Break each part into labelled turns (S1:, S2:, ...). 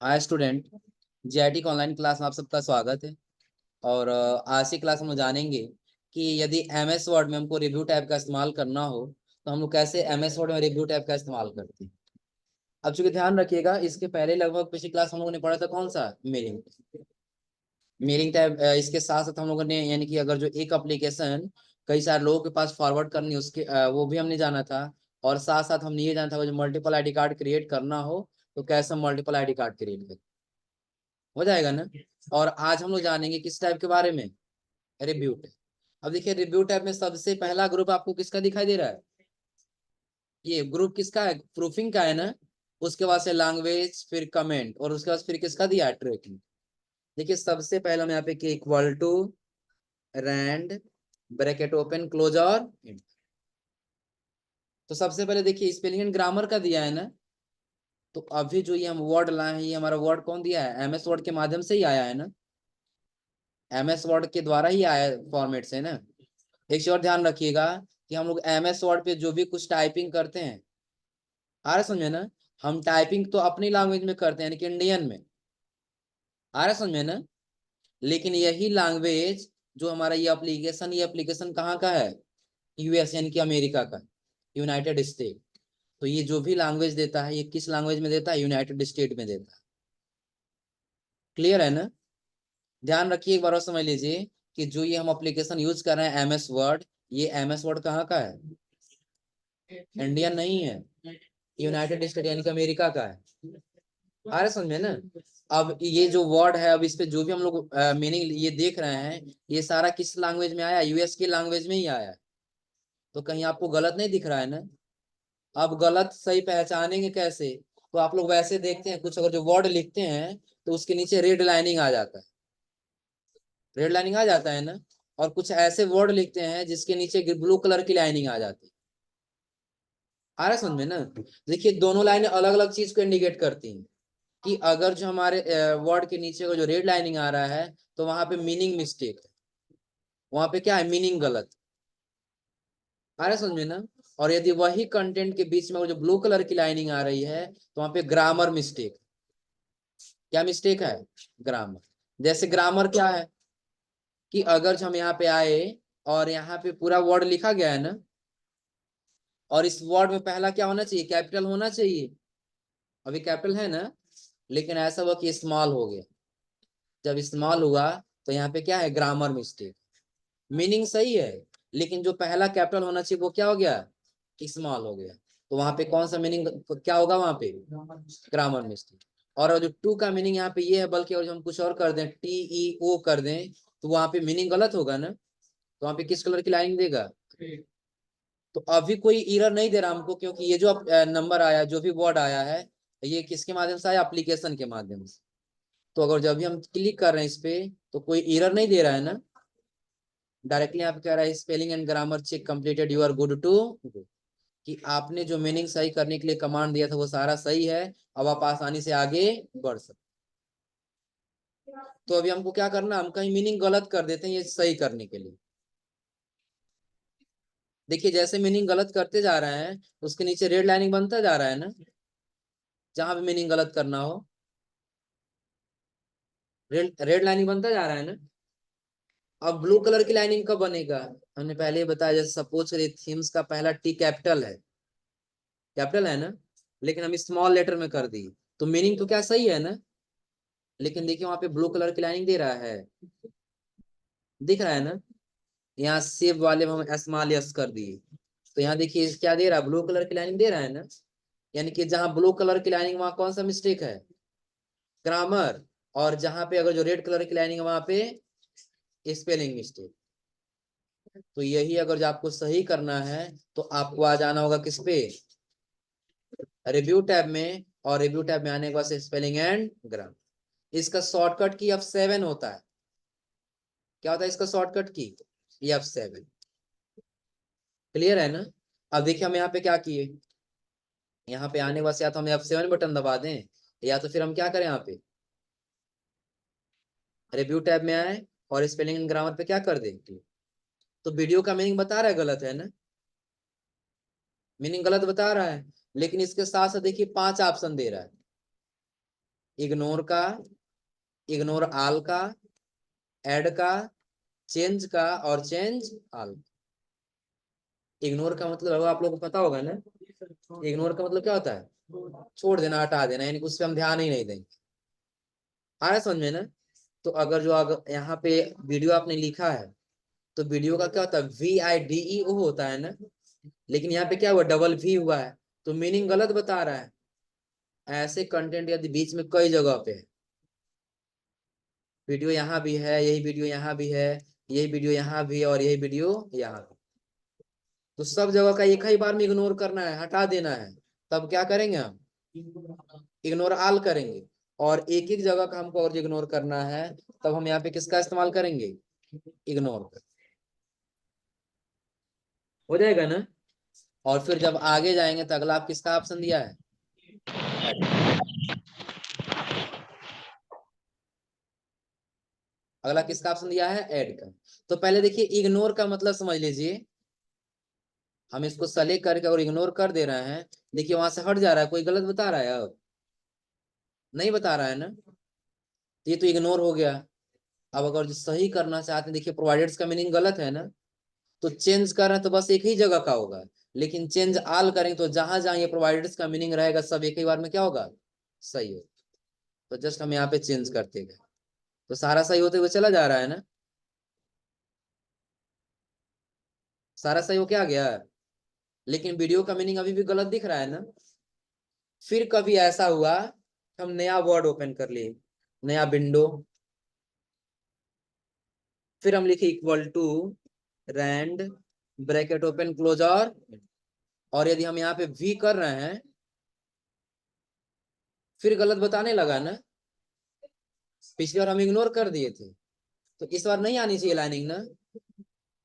S1: Hi student. GIT का online class में आप सबका स्वागत है। और आज की क्लास हम लोग जानेंगे कि यदि एमएस वर्ड में हमको रिव्यू टैब का इस्तेमाल करना हो तो हम लोग कैसे एमएस वर्ड में रिव्यू टैब का इस्तेमाल करते हैं। अब चूंकि ध्यान रखिएगा, इसके पहले लगभग पिछली क्लास हम लोगों ने पढ़ा था कौन सा मेलिंग मेलिंग टैब। इसके साथ साथ हम लोगों ने यानी कि अगर जो एक एप्लीकेशन कई सारे लोगों के पास फॉरवर्ड करनी उसके वो भी हमने जाना था। और साथ साथ हमने ये जाना था जो मल्टीपल आईडी कार्ड क्रिएट करना हो तो कैसे मल्टीपल आईडी कार्ड क्रिएट करें। हो जाएगा ना। और आज हम लोग जानेंगे किस टाइप के बारे में, रिव्यू टैब। अब देखिए रिव्यू टैब में सबसे पहला ग्रुप आपको किसका दिखाई दे रहा है, ये ग्रुप किसका है, प्रूफिंग का है ना। उसके बाद से लैंग्वेज, फिर कमेंट, और उसके बाद फिर किसका दिया है, ट्रैकिंग। देखिए सबसे पहला हम यहाँ पे कि equal to rand bracket open close और end। तो सबसे पहले देखिए स्पेलिंग एंड ग्रामर का दिया है ना। तो अभी जो ये हम वर्ड लाए हैं, ये हमारा वर्ड कौन दिया है, एमएस वर्ड के माध्यम से ही आया है ना। एमएस वर्ड के द्वारा ही आया फॉर्मेट से ना। एक चीज और ध्यान रखिएगा कि हम लोग एमएस वर्ड पे जो भी कुछ टाइपिंग करते हैं, आ रहा समझे ना। हम टाइपिंग तो अपनी लैंग्वेज में करते हैं यानी कि इंडियन में, आ रहा समझे ना। लेकिन यही लैंग्वेज जो हमारा ये एप्लीकेशन कहाँ का है, यूएस यानी कि अमेरिका का, यूनाइटेड स्टेट। तो ये जो भी लैंग्वेज देता है ये किस लैंग्वेज में देता है, यूनाइटेड स्टेट में देता है। क्लियर है ना। ध्यान रखिए एक बार और समझ लीजिए कि जो ये हम एप्लीकेशन यूज कर रहे हैं एमएस वर्ड, ये एमएस वर्ड कहाँ का है, इंडियन नहीं है, यूनाइटेड स्टेट यानी कि अमेरिका का है। आ रहा समझ में ना। अब ये जो वर्ड है, अब इस पे जो भी हम लोग मीनिंग ये देख रहे हैं, ये सारा किस लैंग्वेज में आया, यूएस की लैंग्वेज में ही आया है। तो कहीं आपको गलत नहीं दिख रहा है ना। अब गलत सही पहचानेंगे कैसे, तो आप लोग वैसे देखते हैं कुछ अगर जो वर्ड लिखते हैं तो उसके नीचे रेड लाइनिंग आ जाता है, रेड लाइनिंग आ जाता है ना। और कुछ ऐसे वर्ड लिखते हैं जिसके नीचे ब्लू कलर की लाइनिंग आ जाती है। आ रहा है समझ में ना। देखिए दोनों लाइनें अलग अलग चीज को इंडिकेट करती हैं कि अगर जो हमारे वर्ड के नीचे को जो रेड लाइनिंग आ रहा है तो वहां पे मीनिंग मिस्टेक है, वहां पे क्या है, मीनिंग गलत। आ रहा है समझ में ना। और यदि वही कंटेंट के बीच में वो जो ब्लू कलर की लाइनिंग आ रही है तो वहां पे ग्रामर मिस्टेक। क्या मिस्टेक है, ग्रामर। जैसे ग्रामर क्या है कि अगर जो हम यहाँ पे आए और यहाँ पे पूरा वर्ड लिखा गया है ना, और इस वर्ड में पहला क्या होना चाहिए, कैपिटल होना चाहिए। अभी कैपिटल है ना, लेकिन ऐसा हुआ कि स्मॉल हो गया। जब इस्तेमाल हुआ तो यहाँ पे क्या है, ग्रामर मिस्टेक। मीनिंग सही है लेकिन जो पहला कैपिटल होना चाहिए वो क्या हो गया, स्मॉल हो गया। तो वहां पे कौन सा मीनिंग क्या होगा, वहां पे ग्रामर मिस्टेक। और जो टू का मीनिंग यहाँ पे ये है, बल्कि और जो हम कुछ और कर दें, टी ई ओ कर दें, तो वहां पे मीनिंग गलत होगा ना। तो वहां पे किस कलर की लाइन देगा। तो अभी कोई एरर नहीं दे रहा हमको, क्योंकि ये जो नंबर आया, जो भी वर्ड आया है, ये किसके माध्यम से आया, एप्लीकेशन के माध्यम से। तो अगर जब भी हम क्लिक कर रहे हैं इस पे तो कोई एरर नहीं दे रहा है ना। डायरेक्टली यहाँ पे कह रहा है spelling and grammar check completed, you are good to go. कि आपने जो मीनिंग सही करने के लिए कमांड दिया था वो सारा सही है, अब आप आसानी से आगे बढ़ सकते। तो अभी हमको क्या करना, हम कहीं मीनिंग गलत कर देते हैं ये सही करने के लिए। देखिए जैसे मीनिंग गलत करते जा रहे हैं उसके नीचे रेड लाइनिंग बनता जा रहा है ना। जहां भी मीनिंग गलत करना हो रेड लाइनिंग बनता जा रहा है ना। अब ब्लू कलर की लाइनिंग कब बनेगा, हमने पहले ही बताया। जैसे सपोज करिए थीम्स का पहला टी कैपिटल है, कैपिटल है ना, लेकिन हम स्मॉल लेटर में कर दी तो मीनिंग तो क्या सही है ना। लेकिन देखिए वहां पे ब्लू कलर की लाइनिंग दे रहा है, दिख रहा है ना। यहाँ सेव वाले में हम स्मॉल यस कर दिए तो यहाँ देखिए क्या दे रहा है, ब्लू कलर की लाइनिंग दे रहा है ना। यानी कि जहां ब्लू कलर की लाइनिंग वहां कौन सा मिस्टेक है, ग्रामर। और जहां पे अगर जो रेड कलर की लाइनिंग है वहां पे स्पेलिंग मिस्टेक। तो यही अगर जो आपको सही करना है तो आपको आ जाना होगा किस पे, रिव्यू टैब में। और रिव्यू टैब में आने के बाद स्पेलिंग एंड ग्रामर। इसका शॉर्टकट की F7 होता है। क्या होता है इसका शॉर्टकट की, F7। क्लियर है ना। अब देखिए हम यहाँ पे क्या किए, यहाँ पे आने के बाद या तो हम F7 बटन दबा दें, या तो फिर हम क्या करें, यहाँ पे रिव्यू टैब में आए और स्पेलिंग एंड ग्रामर पे क्या कर दें। तो वीडियो का मीनिंग बता रहा है गलत है ना, मीनिंग गलत बता रहा है। लेकिन इसके साथ साथ देखिए 5 ऑप्शन दे रहा है। इग्नोर का, इग्नोर ऑल का, ऐड का, चेंज का और चेंज ऑल। इग्नोर का मतलब आप लोगों को पता होगा ना, इग्नोर का मतलब क्या होता है, छोड़ देना, हटा देना, यानी कि उस पर हम ध्यान ही नहीं देंगे। आ रहा है समझ में ना। तो अगर जो अगर यहाँ पे वीडियो आपने लिखा है, तो वीडियो का क्या होता है, VIDEO होता है ना, लेकिन यहाँ पे क्या हुआ, डबल V हुआ है, तो मीनिंग गलत बता रहा है। ऐसे कंटेंट यदि बीच में कई जगह पे है, वीडियो यहाँ भी है, यही वीडियो यहाँ भी है, यही वीडियो यहाँ भी है और यही वीडियो यहाँ भी, तो सब जगह का एक ही बार में इग्नोर करना है, हटा देना है। तब क्या करेंगे हम, इग्नोर ऑल करेंगे। और एक एक जगह का हमको और इग्नोर करना है, तब हम यहाँ पे किसका इस्तेमाल करेंगे, इग्नोर कर। हो जाएगा ना। और फिर जब आगे जाएंगे तो अगला आप किसका ऑप्शन दिया है, ऐड। अगला किसका ऑप्शन दिया है, ऐड का। तो पहले देखिए इग्नोर का मतलब समझ लीजिए, हम इसको सेलेक्ट करके और इग्नोर कर दे रहे हैं, देखिए वहां से हट जा रहा है, कोई गलत बता रहा है, अब नहीं बता रहा है ना, तो ये तो इग्नोर हो गया। अब अगर जो सही करना चाहते हैं, देखिए प्रोवाइडेड्स का मीनिंग गलत है ना, तो चेंज कर रहे हैं तो बस एक ही जगह का होगा, लेकिन चेंज ऑल करेंगे तो जहां जहां ये प्रोवाइडेड्स का मीनिंग रहेगा सब एक ही बार में क्या होगा, सही हो। तो जस्ट हम यहाँ पे चेंज करते गए, तो सारा सही होते हुए चला जा रहा है ना, सारा सही हो क्या गया, लेकिन वीडियो का मीनिंग अभी भी गलत दिख रहा है ना। फिर कभी ऐसा हुआ, हम नया वर्ड ओपन कर लिए, नया विंडो, फिर हम लिखे equal to rand, bracket open close, और यदि हम यहाँ पे वी कर रहे हैं, फिर गलत बताने लगा ना, पिछली बार हम इग्नोर कर दिए थे, तो इस बार नहीं आनी चाहिए लाइनिंग ना।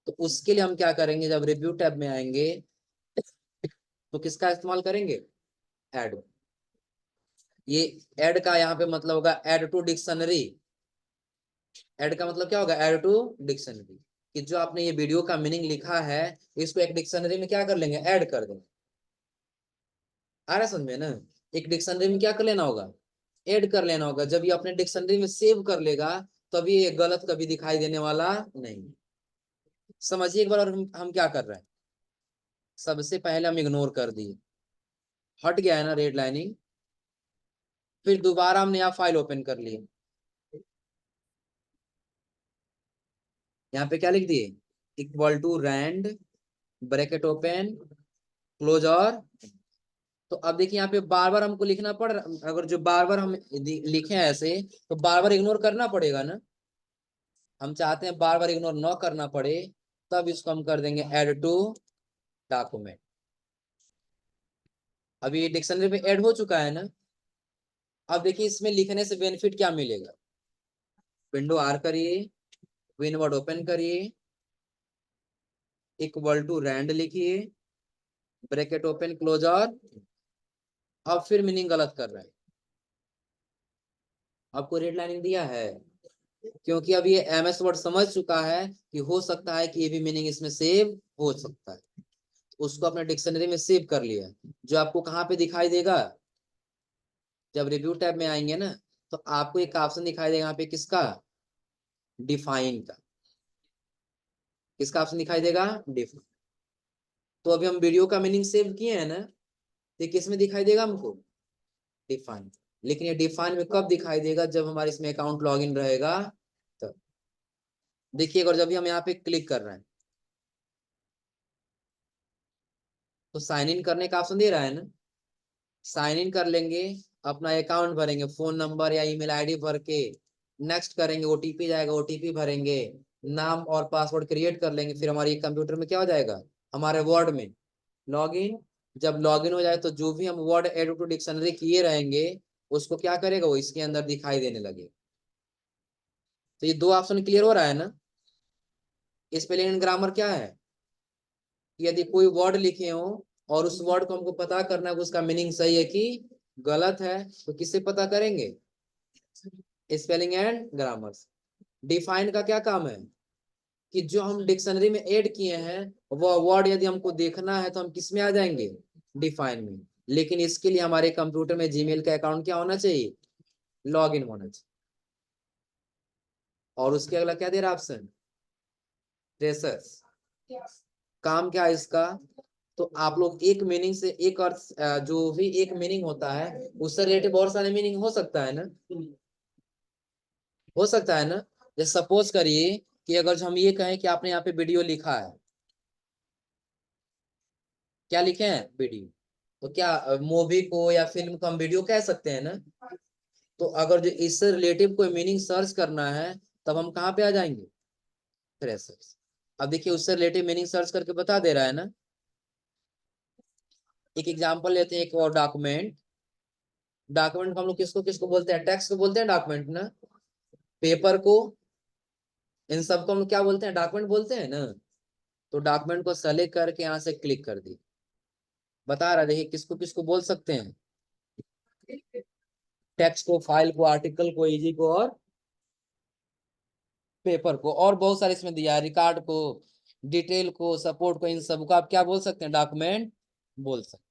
S1: तो उसके लिए हम क्या करेंगे, जब रिव्यू टैब में आएंगे तो किसका इस्तेमाल करेंगे, ऐड। ये ऐड का यहाँ पे मतलब होगा ऐड टू डिक्शनरी। ऐड का मतलब क्या होगा, ऐड टू डिक्शनरी, कि जो आपने ये वीडियो का मीनिंग लिखा है, इसको एक डिक्शनरी में क्या कर लेंगे, ऐड कर देंगे। आ रहा समझ में ना। एक डिक्शनरी में क्या कर लेना होगा, ऐड कर लेना होगा। जब ये अपने डिक्शनरी में सेव कर लेगा, तभी ये गलत कभी दिखाई देने वाला नहीं। समझिए एक बार, और हम क्या कर रहे हैं, सबसे पहले हम इग्नोर कर दिए, हट गया है ना रेड लाइनिंग, फिर दोबारा हमने यहाँ फाइल ओपन कर लिए, यहाँ पे क्या लिख दिए, equal to rand, bracket open close, और तो अब देखिए यहाँ पे बार बार हमको लिखना पड़ रहा, अगर जो बार बार हम लिखे हैं ऐसे, तो बार बार इग्नोर करना पड़ेगा ना। हम चाहते हैं बार बार इग्नोर ना करना पड़े, तब इसको हम कर देंगे ऐड टू डॉक्यूमेंट। अभी ये डिक्शनरी में ऐड हो चुका है ना। अब देखिए इसमें लिखने से बेनिफिट क्या मिलेगा, विंडो आर करिए, विनवर्ड ओपन करिए, इक्वल टू रैंड लिखिए, ब्रैकेट ओपन क्लोज, और अब फिर मीनिंग गलत कर रहा है, आपको रेड लाइनिंग दिया है, क्योंकि अब ये MS वर्ड समझ चुका है कि हो सकता है कि ये भी मीनिंग इसमें सेव हो सकता है, उसको अपने डिक्शनरी में सेव कर लिया, जो आपको कहाँ पे दिखाई देगा, जब रिव्यू टैब में आएंगे ना, तो आपको एक ऑप्शन दिखाई देगा यहाँ पे, किसका, डिफाइन का। किसका ऑप्शन दिखाई देगा, डिफाइन। तो अभी हम वीडियो का मीनिंग सेव किए हैं ना, तो किस में दिखाई देगा हमको, डिफाइन। लेकिन ये डिफाइन में कब दिखाई देगा, जब हमारे इसमें अकाउंट लॉगिन रहेगा तब। देखिए अगर जब भी हम यहाँ पे क्लिक कर रहे हैं, तो साइन इन करने का ऑप्शन दे रहा है ना, साइन इन कर लेंगे, अपना अकाउंट भरेंगे, फोन नंबर या ईमेल आईडी भर के, नेक्स्ट करेंगे, OTP जाएगा, OTP भरेंगे, नाम और पासवर्ड क्रिएट कर लेंगे, फिर हमारे कंप्यूटर में क्या हो जाएगा, हमारे वर्ड में लॉगिन। जब लॉगिन हो जाए तो जो भी हम वर्ड एड टू डिक्शनरी किए रहेंगे, उसको क्या करेगा, वो इसके अंदर दिखाई देने लगे। तो ये दो ऑप्शन क्लियर हो रहा है ना। स्पेलिंग एंड ग्रामर क्या है, यदि कोई वर्ड लिखे हो और उस वर्ड को हमको पता करना है कि उसका मीनिंग सही है कि गलत है, तो किससे पता करेंगे, स्पेलिंग एंड ग्रामर। डिफाइन का क्या काम है, कि जो हम डिक्शनरी में ऐड किए हैं, वह वर्ड यदि हमको देखना है तो हम किस में आ जाएंगे, डिफाइन में। लेकिन इसके लिए हमारे कंप्यूटर में जीमेल का अकाउंट क्या होना चाहिए, लॉग इन होना चाहिए। और उसके अगला क्या दे रहा है ऑप्शन, ट्रेसर्स। काम क्या है इसका, तो आप लोग एक मीनिंग से एक अर्थ, जो भी एक मीनिंग होता है उससे रिलेटेड बहुत सारे मीनिंग हो सकता है ना, हो सकता है ना। जैसे सपोज करिए कि अगर जो हम ये कहें कि आपने यहाँ पे वीडियो लिखा है, क्या लिखे हैं, वीडियो, तो क्या मूवी को या फिल्म को हम वीडियो कह सकते हैं ना। तो अगर जो इससे रिलेटिव कोई मीनिंग सर्च करना है तब हम कहाँ पे आ जाएंगे, फ्रेशर्स। अब देखिए उससे रिलेटिव मीनिंग सर्च करके बता दे रहा है ना। एक एग्जांपल लेते हैं, एक और डॉक्यूमेंट। डॉक्यूमेंट को हम लोग किसको किसको बोलते हैं, टेक्स्ट को बोलते हैं डॉक्यूमेंट ना, पेपर को, इन सबको हम लोग क्या बोलते हैं, डॉक्यूमेंट बोलते हैं ना। तो डॉक्यूमेंट को सेलेक्ट करके यहाँ से क्लिक कर दी, बता रहा है देखिए किसको किसको बोल सकते हैं, टेक्स्ट को, फाइल को, आर्टिकल को, इजी को और पेपर को, और बहुत सारे इसमें दिया है, रिकॉर्ड को, डिटेल को, सपोर्ट को, इन सबको आप क्या बोल सकते हैं, डॉक्यूमेंट बोल सकते हैं।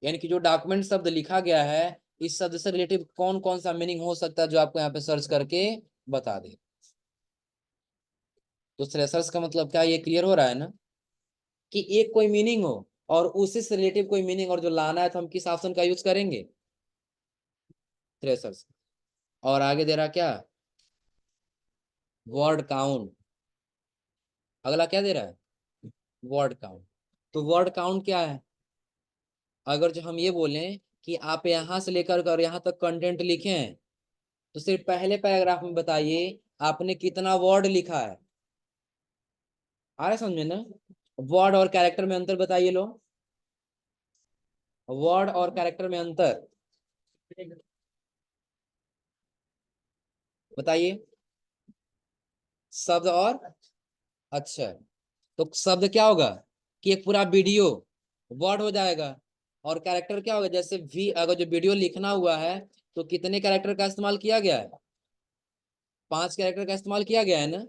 S1: यानी कि जो डॉक्यूमेंट शब्द लिखा गया है इस शब्द से रिलेटिव कौन कौन सा मीनिंग हो सकता है जो आपको यहाँ पे सर्च करके बता दे। तो सर्च का मतलब क्या, ये क्लियर हो रहा है ना, कि एक कोई मीनिंग हो और उसी से रिलेटिव कोई मीनिंग और जो लाना है तो हम किस ऑप्शन का यूज करेंगे, थ्रेसर्स। और आगे दे रहा क्या, वर्ड काउंट। अगला क्या दे रहा है, वर्ड काउंट। तो वर्ड काउंट क्या है, अगर जो हम ये बोलें कि आप यहां से लेकर कर यहाँ तक कंटेंट लिखे हैं तो सिर्फ पहले पैराग्राफ में बताइए आपने कितना वर्ड लिखा है। आ रहा है समझ में ना। वर्ड और कैरेक्टर में अंतर बताइए लो, वर्ड और कैरेक्टर में अंतर बताइए, शब्द और, अच्छा, तो शब्द क्या होगा कि एक पूरा वीडियो वर्ड हो जाएगा, और कैरेक्टर क्या होगा, जैसे भी अगर जो वीडियो लिखना हुआ है तो कितने कैरेक्टर का इस्तेमाल किया गया है, 5 कैरेक्टर का इस्तेमाल किया गया है ना।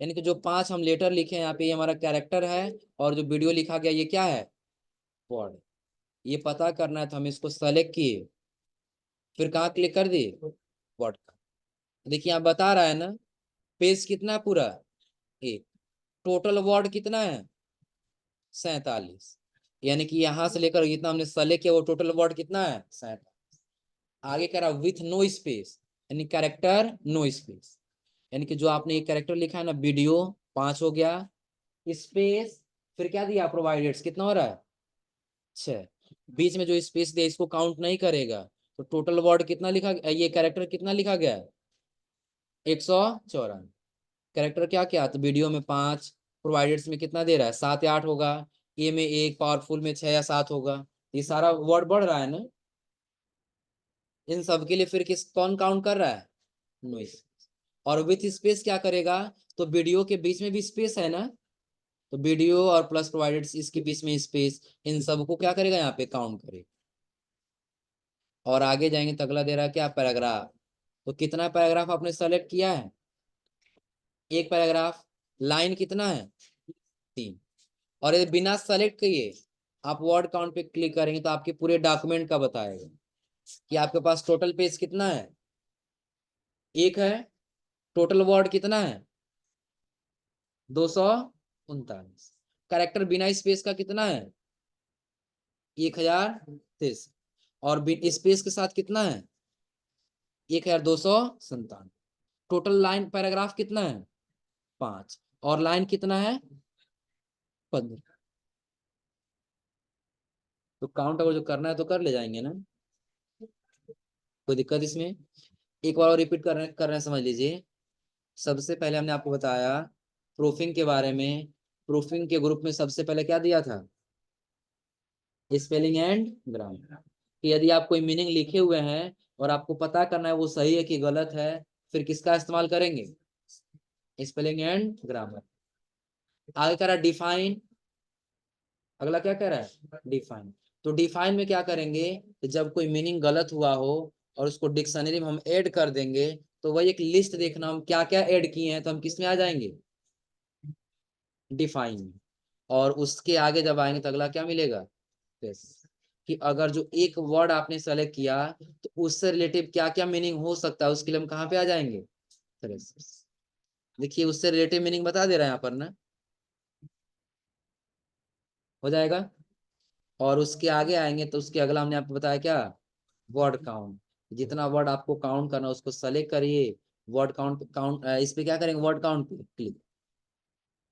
S1: यानी कि जो 5 हम लेटर लिखे हैं यहाँ पे ये हमारा कैरेक्टर है, और जो वीडियो लिखा गया ये क्या है, वर्ड। ये पता करना है तो हम इसको सेलेक्ट किए, फिर कहाँ क्लिक कर दिए, वर्ड का। देखिए यहाँ बता रहा है ना, पेज कितना है पूरा, एक, टोटल वर्ड कितना है, 47। यानी कि यहाँ से लेकर जितना हमने सेलेक्ट किया वो टोटल वर्ड कितना है, 47। आगे कह रहा विथ नो स्पेस, यानी कैरेक्टर नो स्पेस, यानी कि जो आपने एक कैरेक्टर लिखा है ना, वीडियो 5 हो गया, स्पेस फिर क्या दिया प्रोवाइडेड कितना हो रहा है, 6। बीच में जो स्पेस दिया इसको काउंट नहीं करेगा, तो टोटल वर्ड कितना लिखा, ये कैरेक्टर कितना लिखा गया है, 154। कैरेक्टर क्या क्या, तो वीडियो में 5, प्रोवाइडेड में कितना दे रहा है, 7 या 8 होगा, ए में 1, पावरफुल में 6 या 7 होगा। ये सारा वर्ड बढ़ रहा है ना। इन सब के लिए फिर किस कौन काउंट कर रहा है, नॉइस। और विथ स्पेस क्या करेगा, तो वीडियो के बीच में भी स्पेस है ना, तो वीडियो और प्लस प्रोवाइडेड इसके बीच में स्पेस, इन सबको क्या करेगा यहाँ पे काउंट करेगा। और आगे जाएंगे तो अगला दे रहा है क्या, पैराग्राफ। तो कितना पैराग्राफ आपने सेलेक्ट किया है, एक पैराग्राफ, लाइन कितना है, 3। और यदि बिना सेलेक्ट किए आप वर्ड काउंट पे क्लिक करेंगे तो आपके पूरे डॉक्यूमेंट का बताएगा कि आपके पास टोटल पेज कितना है, एक है, टोटल वर्ड कितना है, 239। कैरेक्टर बिना स्पेस का कितना है, 1023। और स्पेस के साथ कितना है, 1297। टोटल लाइन पैराग्राफ कितना है, 5, और लाइन कितना है, 15। तो काउंट अगर जो करना है तो कर ले जाएंगे ना, कोई दिक्कत इसमें। एक बार और रिपीट कर रहे हैं, समझ लीजिए। सबसे पहले हमने आपको बताया प्रूफिंग के बारे में। प्रूफिंग के ग्रुप में सबसे पहले क्या दिया था, स्पेलिंग एंड ग्रामर। कि यदि आप कोई मीनिंग लिखे हुए हैं और आपको पता करना है वो सही है कि गलत है, फिर किसका इस्तेमाल करेंगे, स्पेलिंग एंड ग्रामर। आगे कह रहा डिफाइन, अगला क्या कह रहा है, डिफाइन। तो डिफाइन में क्या करेंगे, जब कोई मीनिंग गलत हुआ हो और उसको डिक्शनरी में हम ऐड कर देंगे, तो वही एक लिस्ट देखना हम क्या क्या ऐड किए हैं, तो हम किस में आ जाएंगे, डिफाइन। और उसके आगे जब आएंगे तो अगला क्या मिलेगा, yes। कि अगर जो एक वर्ड आपने सेलेक्ट किया तो उससे रिलेटिव क्या क्या मीनिंग हो सकता है, उसके लिए हम कहाँ पे आ जाएंगे? देखिए उससे रिलेटिव मीनिंग बता दे रहा है यहाँ पर ना, हो जाएगा। और उसके आगे आएंगे तो उसके अगला हमने आपको बताया क्या, वर्ड काउंट। जितना वर्ड आपको काउंट करना उसको सेलेक्ट करिए, वर्ड काउंट काउंट इस पे क्या करेंगे, वर्ड काउंट पे क्लिक।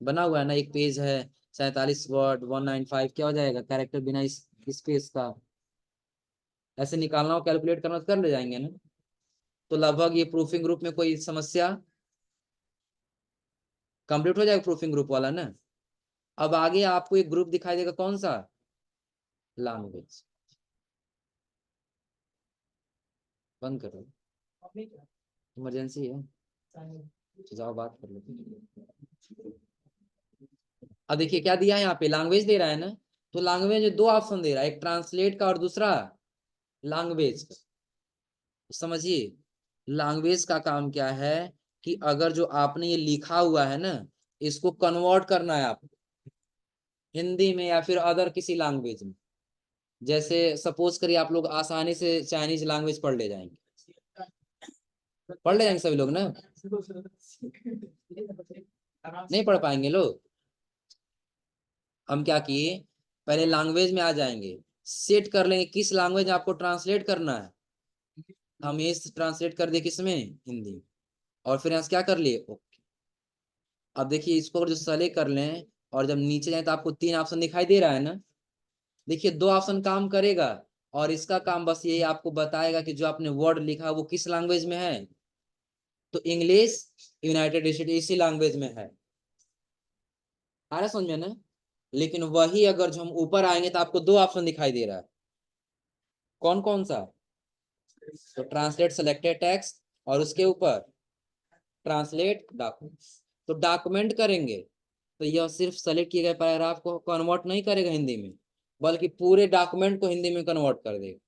S1: बना हुआ है ना, एक पेज है 47 वर्ड 195, क्या हो जाएगा कैरेक्टर बिना इस स्पेस का। ऐसे निकालना हो कैलकुलेट करना तो कर ले जाएंगे ना। तो लगभग ये प्रूफिंग ग्रुप में कोई समस्या, कंप्लीट हो जाएगा प्रूफिंग ग्रुप वाला ना। अब आगे आपको एक ग्रुप दिखाई देगा, कौन सा, लैंग्वेज। बंद करो, इमरजेंसी है, जाओ बात कर लो। अब देखिए क्या दिया है यहाँ पे, लैंग्वेज दे रहा है ना। तो लैंग्वेज में दो ऑप्शन दे रहा है, एक ट्रांसलेट का और दूसरा लैंग्वेज का। समझिए लैंग्वेज का काम क्या है, कि अगर जो आपने ये लिखा हुआ है ना, इसको कन्वर्ट करना है आपको हिंदी में या फिर अदर किसी लैंग्वेज में। जैसे सपोज करिए आप लोग आसानी से चाइनीज लैंग्वेज पढ़ ले जाएंगे, पढ़ ले जाएंगे सभी लोग ना, नहीं पढ़ पाएंगे लोग। हम क्या किए, पहले लैंग्वेज में आ जाएंगे, सेट कर लेंगे किस लैंग्वेज आपको ट्रांसलेट करना है। हम ये ट्रांसलेट कर दिए किसमें, हिंदी। और फिर यहाँ से क्या कर लिए, ओके। अब देखिए इसको जो सेलेक्ट कर लें और जब नीचे जाए तो आपको तीन ऑप्शन दिखाई दे रहा है ना। देखिए दो ऑप्शन काम करेगा, और इसका काम बस यही आपको बताएगा कि जो आपने वर्ड लिखा वो किस लैंग्वेज में है। तो इंग्लिश, यूनाइटेड स्टेट इसी लैंग्वेज में है, आ रहा समझ में ना। लेकिन वही अगर जो हम ऊपर आएंगे तो आपको दो ऑप्शन दिखाई दे रहा है, कौन कौन सा, तो ट्रांसलेट सेलेक्टेड टेक्स्ट और उसके ऊपर ट्रांसलेट डॉक्यूमेंट। तो डॉक्यूमेंट करेंगे तो यह सिर्फ सेलेक्ट किए गए पैराग्राफ को कन्वर्ट नहीं करेगा हिंदी में, बल्कि पूरे डॉक्यूमेंट को हिंदी में कन्वर्ट कर देगा,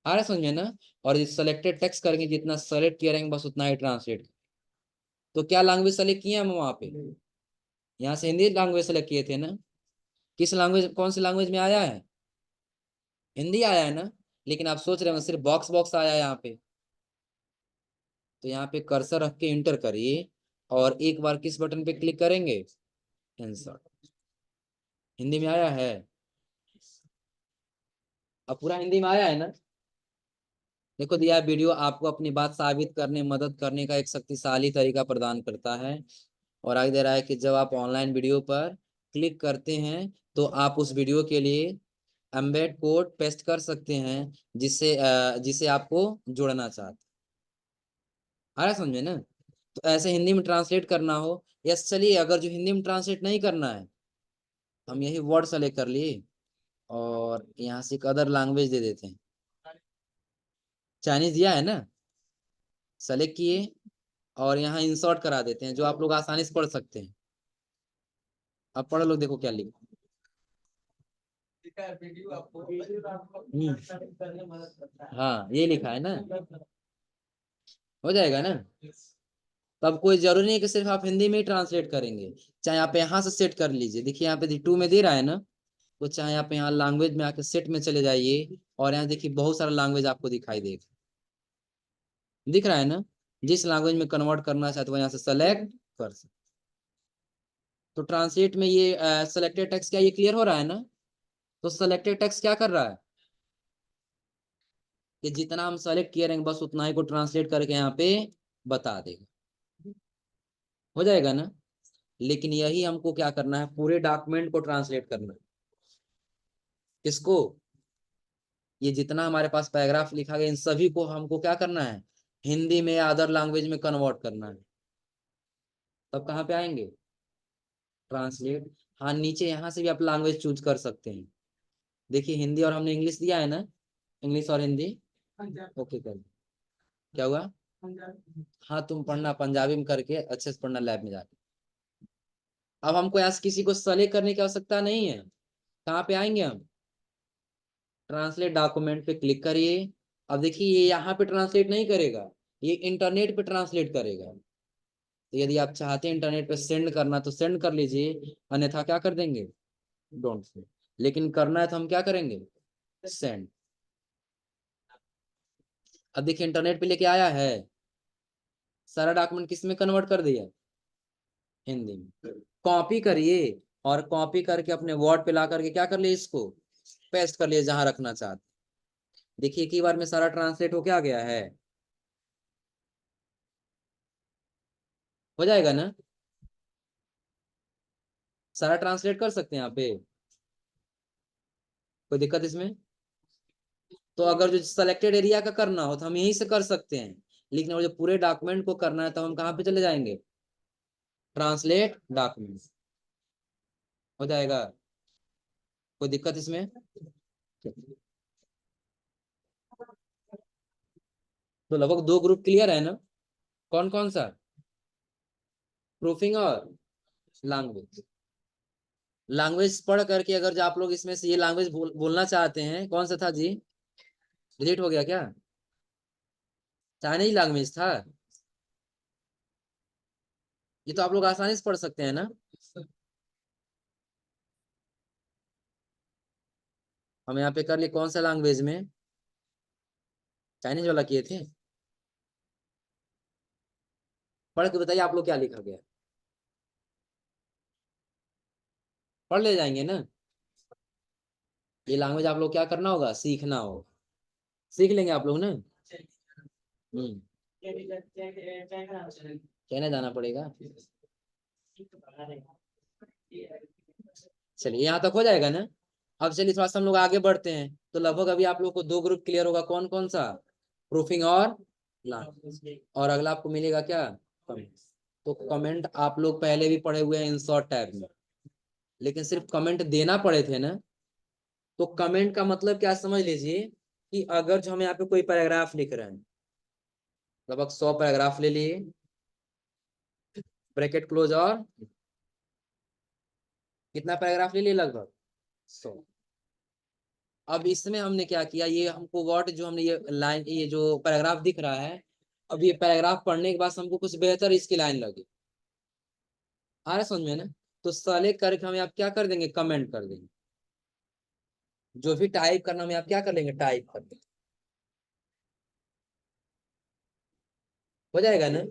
S1: आ रहा समझे ना। और ये सेलेक्टेड टेक्स्ट करेंगे, जितना सेलेक्ट किए रहेंगे बस उतना ही ट्रांसलेट। तो क्या लैंग्वेज सेलेक्ट किए हम वहां पे, यहाँ से हिंदी लैंग्वेज सेलेक्ट किए थे ना। किस लैंग्वेज, कौन सी लैंग्वेज में आया है, हिंदी आया है ना। लेकिन आप सोच रहे हो सिर्फ बॉक्स बॉक्स आया है यहाँ पे। तो यहाँ पे कर्सर रख के इंटर करिए, और एक बार किस बटन पे क्लिक करेंगे, इंसर्ट। हिंदी में आया है, अब पूरा हिंदी में आया है ना। देखो दिया वीडियो आपको अपनी बात साबित करने मदद करने का एक शक्तिशाली तरीका प्रदान करता है। और आगे दे रहा है कि जब आप ऑनलाइन वीडियो पर क्लिक करते हैं तो आप उस वीडियो के लिए एम्बेड कोड पेस्ट कर सकते हैं, जिससे जिसे आपको जोड़ना चाहते हैं। आ रहा है समझे ना। तो ऐसे हिंदी में ट्रांसलेट करना हो, यस चलिए अगर जो हिंदी में ट्रांसलेट नहीं करना है, हम यही वर्ड सेलेक्ट कर लिए और यहाँ से एक अदर लैंग्वेज दे देते हैं, चाइनीज दिया है ना, सेलेक्ट किए और यहाँ इंसर्ट करा देते हैं, जो आप लोग आसानी से पढ़ सकते हैं। अब पढ़ लो, देखो क्या लिखा। हाँ ये लिखा है ना, हो जाएगा ना। तब कोई जरूरी नहीं कि सिर्फ आप हिंदी में ही ट्रांसलेट करेंगे, चाहे आप यहाँ से सेट कर लीजिए। देखिए यहाँ पे टू में दे रहा है ना, तो चाहे आप यहाँ लैंग्वेज में आके सेट में चले जाइए, और यहाँ देखिए बहुत सारा लैंग्वेज आपको दिखाई देगा, दिख रहा है ना। जिस लैंग्वेज में कन्वर्ट करना चाहते हो यहाँ से सेलेक्ट कर सकते। तो ट्रांसलेट में ये सेलेक्टेड टेक्स्ट, क्या ये क्लियर हो रहा है ना। तो सेलेक्टेड टेक्स्ट क्या कर रहा है, कि जितना हम सेलेक्ट किए रहेंगे बस उतना ही को ट्रांसलेट करके यहाँ पे बता देगा, हो जाएगा ना। लेकिन यही हमको क्या करना है, पूरे डॉक्यूमेंट को ट्रांसलेट करना है। किसको, ये जितना हमारे पास पैराग्राफ लिखा गया इन सभी को हमको क्या करना है, हिंदी में या अदर लैंग्वेज में कन्वर्ट करना है। तब कहाँ पे आएंगे, ट्रांसलेट। हाँ नीचे यहाँ से भी आप लैंग्वेज चूज कर सकते हैं। देखिए हिंदी और हमने इंग्लिश दिया है ना, इंग्लिश और हिंदी, ओके कर। क्या हुआ, हाँ तुम पढ़ना पंजाबी में करके अच्छे से पढ़ना लैब में जाके। अब हमको यहाँ से किसी को सेलेक्ट करने की आवश्यकता नहीं है। कहाँ पे आएंगे हम, ट्रांसलेट डॉक्यूमेंट पे क्लिक करिए। अब देखिए ये यहाँ पे ट्रांसलेट नहीं करेगा, ये इंटरनेट पे ट्रांसलेट करेगा। तो यदि आप चाहते हैं इंटरनेट पे सेंड करना तो सेंड कर लीजिए, अन्यथा क्या कर देंगे, डोंट सेंड। लेकिन करना है तो हम क्या करेंगे, सेंड। अब देखिए इंटरनेट पे लेके आया है, सारा डॉक्यूमेंट किस में कन्वर्ट कर दिया, हिंदी में। कॉपी करिए और कॉपी करके अपने वर्ड पे ला करके क्या कर लिए, इसको पेस्ट कर लिए जहां रखना चाहते। देखिए एक ही बार में सारा ट्रांसलेट हो क्या गया है, हो जाएगा ना, सारा ट्रांसलेट कर सकते हैं यहाँ पे, कोई दिक्कत इसमें। तो अगर जो सिलेक्टेड एरिया का करना हो तो हम यहीं से कर सकते हैं, लेकिन अगर जो पूरे डॉक्यूमेंट को करना है तो हम कहाँ पे चले जाएंगे, ट्रांसलेट डॉक्यूमेंट, हो जाएगा, कोई दिक्कत इसमें। तो लगभग दो ग्रुप क्लियर है ना, कौन कौन सा, प्रूफिंग और लैंग्वेज। लैंग्वेज पढ़ करके अगर जो आप लोग इसमें से ये लैंग्वेज बोलना चाहते हैं, कौन सा था जी, डिलीट हो गया क्या, चाइनीज लैंग्वेज था, ये तो आप लोग आसानी से पढ़ सकते हैं ना। हम यहाँ पे कर लिए कौन सा लैंग्वेज में, चाइनीज वाला किए थे, पढ़ के बताइए आप लोग क्या लिखा गया, पढ़ ले जाएंगे ना। ये लैंग्वेज आप लोग क्या करना होगा, सीखना होगा, सीख लेंगे आप लोग ना। हम्म, कहने जाना पड़ेगा। चलिए यहाँ तक हो जाएगा ना। अब चलिए थोड़ा सा हम लोग आगे बढ़ते हैं, तो लगभग अभी आप लोग को दो ग्रुप क्लियर होगा, कौन कौन सा, प्रूफिंग और लास्ट, और अगला आपको मिलेगा क्या, कमेंट। तो कमेंट आप लोग पहले भी पढ़े हुए हैं इंसर्ट टैब में, लेकिन सिर्फ कमेंट देना पड़े थे ना। तो कमेंट का मतलब क्या समझ लीजिए, कि अगर जो हम यहाँ पे कोई पैराग्राफ लिख रहे हैं, लगभग 100 पैराग्राफ ले लिए, ब्रैकेट क्लोज, और कितना पैराग्राफ ले लिए, लगभग 100। अब इसमें हमने क्या किया, ये हमको वर्ड जो हमने ये लाइन, ये जो पैराग्राफ दिख रहा है, अब ये पैराग्राफ पढ़ने के बाद हमको कुछ बेहतर इसकी लाइन लगी, आ रहा समझ में ना। तो सेलेक्ट करके हम आप क्या कर देंगे, कमेंट कर देंगे, जो भी टाइप करना हम आप क्या कर लेंगे, टाइप कर देंगे, हो जाएगा ना।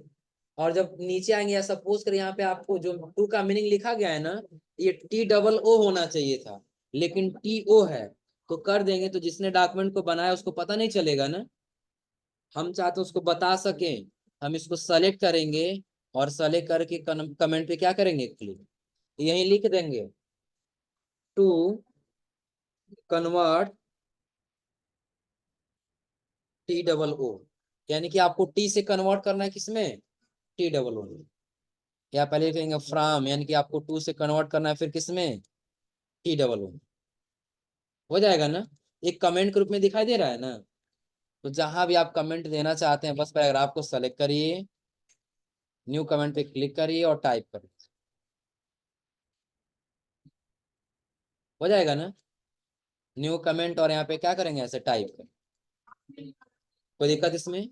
S1: और जब नीचे आएंगे, या सपोज कर यहाँ पे आपको जो टू का मीनिंग लिखा गया है ना, ये TOO होना चाहिए था, लेकिन TO है, तो कर देंगे, तो जिसने डॉक्यूमेंट को बनाया उसको पता नहीं चलेगा ना। हम चाहते उसको बता सके, हम इसको सेलेक्ट करेंगे, और सेलेक्ट करके कमेंट पे क्या करेंगे, क्लिक, यही लिख देंगे, टू कन्वर्ट TOO, यानी कि आपको टी से कन्वर्ट करना है किसमें, TOO में। या पहले कहेंगे फ्राम, यानी कि आपको टू से कन्वर्ट करना है फिर किसमें, TOO, हो जाएगा ना। एक कमेंट के रूप में दिखाई दे रहा है ना। तो जहां भी आप कमेंट देना चाहते हैं, बस पैराग्राफ को सेलेक्ट करिए, न्यू कमेंट पे क्लिक करिए और टाइप करिए, हो जाएगा ना, न्यू कमेंट, और यहाँ पे क्या करेंगे, ऐसे टाइप करें, कोई दिक्कत इसमें।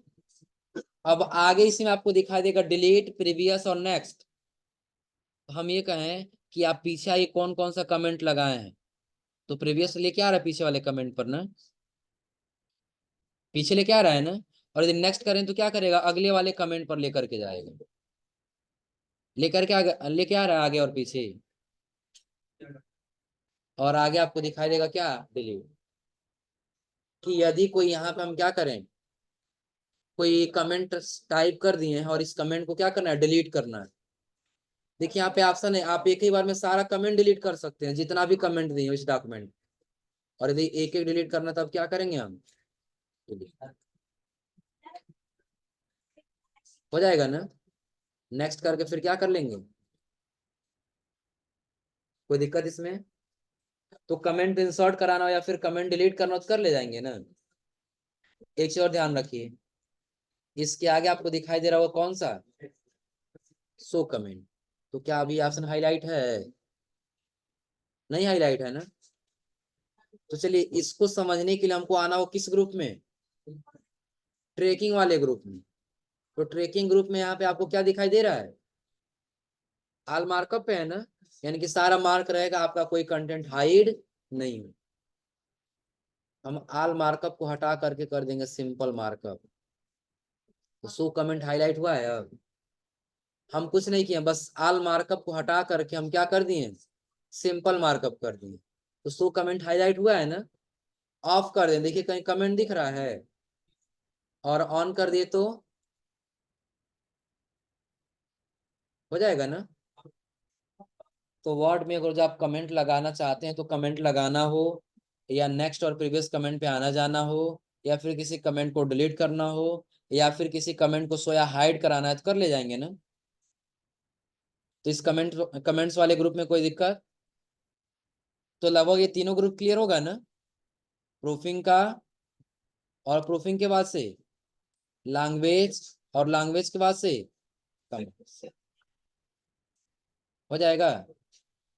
S1: अब आगे इसमें आपको दिखाई देगा डिलीट, प्रीवियस और नेक्स्ट। तो हम ये कहें कि आप पीछे ये कौन कौन सा कमेंट लगाए हैं, तो प्रीवियस लेके आ रहा है पीछे वाले कमेंट पर ना, पीछे लेके आ रहा है ना। और यदि नेक्स्ट करें तो क्या करेगा, अगले वाले कमेंट पर लेकर के जाएगा, लेकर के आगे लेके आ रहा है आगे और पीछे, और आगे आपको दिखाई देगा क्या, डिलीट। कि यदि कोई यहाँ पे हम क्या करें, कोई कमेंट टाइप कर दिए हैं और इस कमेंट को क्या करना है, डिलीट करना है। देखिए यहाँ पे ऑप्शन है, आप एक ही बार में सारा कमेंट डिलीट कर सकते हैं, जितना भी कमेंट दिए हो इस डॉक्यूमेंट। और यदि एक एक डिलीट करना तब क्या करेंगे हम, delete। हो जाएगा ना। नेक्स्ट करके फिर क्या कर लेंगे, कोई दिक्कत इसमें। तो कमेंट इंसर्ट कराना हो या फिर कमेंट डिलीट करना हो तो कर ले जाएंगे ना। एक चीज और ध्यान रखिए, इसके आगे आपको दिखाई दे रहा होगा कौन सा, शो कमेंट। तो क्या अभी ऑप्शन हाईलाइट है, नहीं हाईलाइट है ना। तो चलिए इसको समझने के लिए हमको आना हो किस ग्रुप में, ट्रैकिंग वाले ग्रुप में। तो ट्रैकिंग ग्रुप में यहाँ पे आपको क्या दिखाई दे रहा है, ऑल मार्कअप पे है ना, यानी कि सारा मार्क रहेगा, आपका कोई कंटेंट हाइड नहीं हो। हम ऑल मार्कअप को हटा करके कर देंगे सिंपल मार्कअप, तो शो कमेंट हाईलाइट हुआ है। अब हम कुछ नहीं किए, बस आल मार्कअप को हटा करके हम क्या कर दिए, सिंपल मार्कअप कर दिए। तो शो कमेंट हाईलाइट हुआ है ना, ऑफ कर दें, देखिए कहीं कमेंट दिख रहा है, और ऑन कर दिए तो हो जाएगा ना। तो वर्ड में अगर जो आप कमेंट लगाना चाहते हैं तो कमेंट लगाना हो, या नेक्स्ट और प्रीवियस कमेंट पे आना जाना हो, या फिर किसी कमेंट को डिलीट करना हो, या फिर किसी कमेंट को शो या हाइड कराना है तो कर ले जाएंगे ना। तो इस कमेंट्स वाले ग्रुप में कोई दिक्कत, तो लगभग ये तीनों ग्रुप क्लियर होगा ना। प्रूफिंग का, और प्रूफिंग के बाद से लैंग्वेज, और लैंग्वेज के बाद से कमेंट हो जाएगा।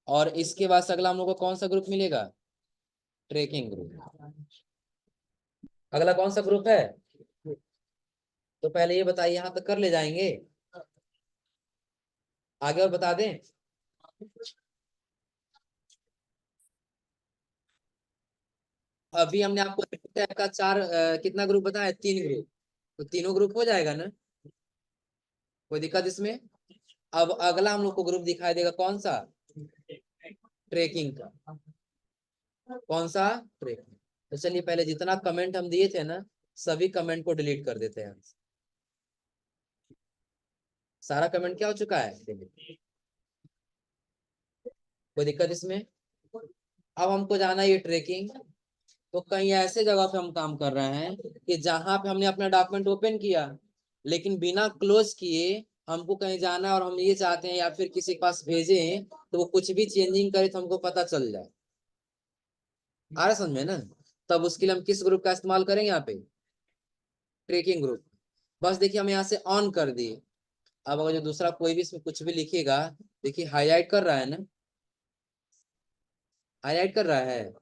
S1: और इसके बाद से अगला हम लोग को कौन सा ग्रुप मिलेगा, ट्रैकिंग ग्रुप। अगला कौन सा ग्रुप है, तो पहले ये बताइए, यहाँ तक कर ले जाएंगे, आगे और बता दें। अभी हमने आपको टैब का कितना ग्रुप बताया, 3 ग्रुप, तो तीनों ग्रुप हो जाएगा ना, कोई दिक्कत इसमें। अब अगला हम लोग को ग्रुप दिखाई देगा कौन सा, ट्रैकिंग का। कौन सा, ट्रैकिंग। तो चलिए पहले जितना कमेंट हम दिए थे ना, सभी कमेंट को डिलीट कर देते हैं। सारा कमेंट क्या हो चुका है, कोई दिक्कत इसमें। अब हमको जाना है ये ट्रैकिंग, तो कहीं ऐसे जगह पे हम काम कर रहे हैं कि जहां पे हमने अपना डॉक्यूमेंट ओपन किया, लेकिन बिना क्लोज किए हमको कहीं जाना है, और हम ये चाहते हैं या फिर किसी के पास भेजें तो वो कुछ भी चेंजिंग करे तो हमको पता चल जाए। आ रहा समझ में ना। तब उसके लिए हम किस ग्रुप का इस्तेमाल करेंगे, यहाँ पे ट्रैकिंग ग्रुप। बस देखिए हम यहाँ से ऑन कर दिए। अब अगर जो दूसरा कोई भी इसमें कुछ भी लिखेगा, देखिए हाईलाइट कर रहा है ना, हाईलाइट कर रहा है।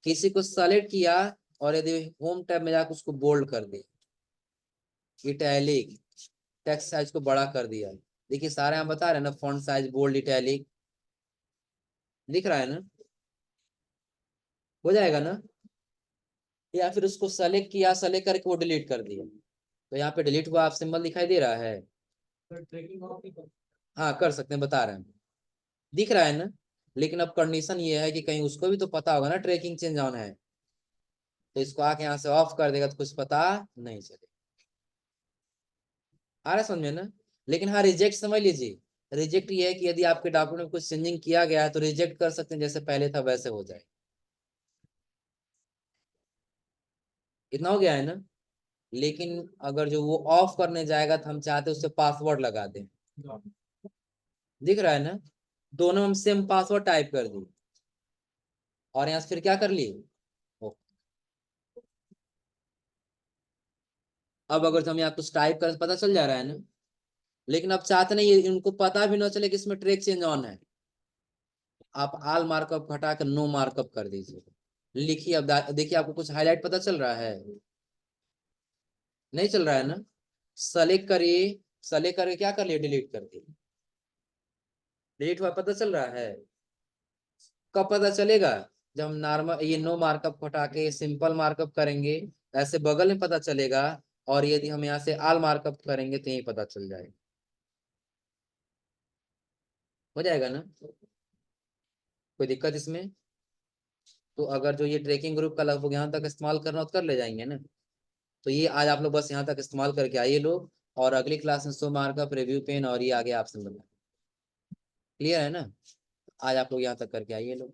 S1: किसी को सेलेक्ट किया, और यदि होम टैब में जाकर उसको बोल्ड कर दे, इटैलिक, टेक्स्ट साइज को बड़ा कर दिया, देखिए सारे हम बता रहे हैं ना, फॉन्ट साइज बोल्ड इटैलिक दिख रहा है ना, हो जाएगा ना। या फिर उसको सेलेक्ट किया, सेलेक्ट करके वो डिलीट कर दिया, तो यहाँ पे डिलीट हुआ, आप सिंबल दिखाई दे रहा है। हाँ कर सकते हैं, बता रहे हैं, दिख रहा है ना। लेकिन अब कंडीशन ये है कि कहीं उसको भी तो पता होगा ना ट्रैकिंग चेंज ऑन है, तो इसको आके यहाँ से ऑफ कर देगा तो कुछ पता नहीं चलेगा। आ रहा है समझ में ना। लेकिन हाँ रिजेक्ट समझ लीजिए, रिजेक्ट ये है कि यदि आपके डॉक्यूमेंट में कुछ चेंजिंग किया गया है तो रिजेक्ट कर सकते हैं, जैसे पहले था वैसे हो जाए। इतना हो गया है ना। लेकिन अगर जो वो ऑफ करने जाएगा तो हम चाहते हैं उससे पासवर्ड लगा दें, दिख रहा है ना। दोनों हम सेम पासवर्ड टाइप कर दिए, और यहाँ से फिर क्या कर लिए, ओ, अब अगर हम यहाँ कुछ टाइप कर पता चल जा रहा है ना। लेकिन अब चाहते नहीं ये इनको पता भी ना चले कि इसमें ट्रैक चेंज ऑन है, आप आल मार्कअप हटा कर नो मार्कअप कर दीजिए। लिखिए, अब देखिए आपको कुछ हाईलाइट पता चल रहा है, नहीं चल रहा है ना। सेलेक्ट करिए, सेलेक्ट करके क्या कर लिए, डिलीट कर दिए, डिलीट हुआ, पता चल रहा है। कब पता चलेगा, जब हम नॉर्मल ये नो मार्कअप हटा के सिंपल मार्कअप करेंगे, ऐसे बगल में पता चलेगा। और यदि हम यहाँ से आल मार्कअप करेंगे तो यही पता चल जाएगा, हो जाएगा ना, कोई दिक्कत इसमें। तो अगर जो ये ट्रैकिंग ग्रुप का लगभग यहाँ तक इस्तेमाल करना हो तो कर ले जाएंगे ना। तो ये आज आप लोग बस यहाँ तक इस्तेमाल करके आइए लोग, और अगली क्लास में सो मार्कअप, रिव्यू पेन और ये आगे आपसे मिलना। क्लियर है ना। आज आप लोग यहाँ तक करके आइए लोग।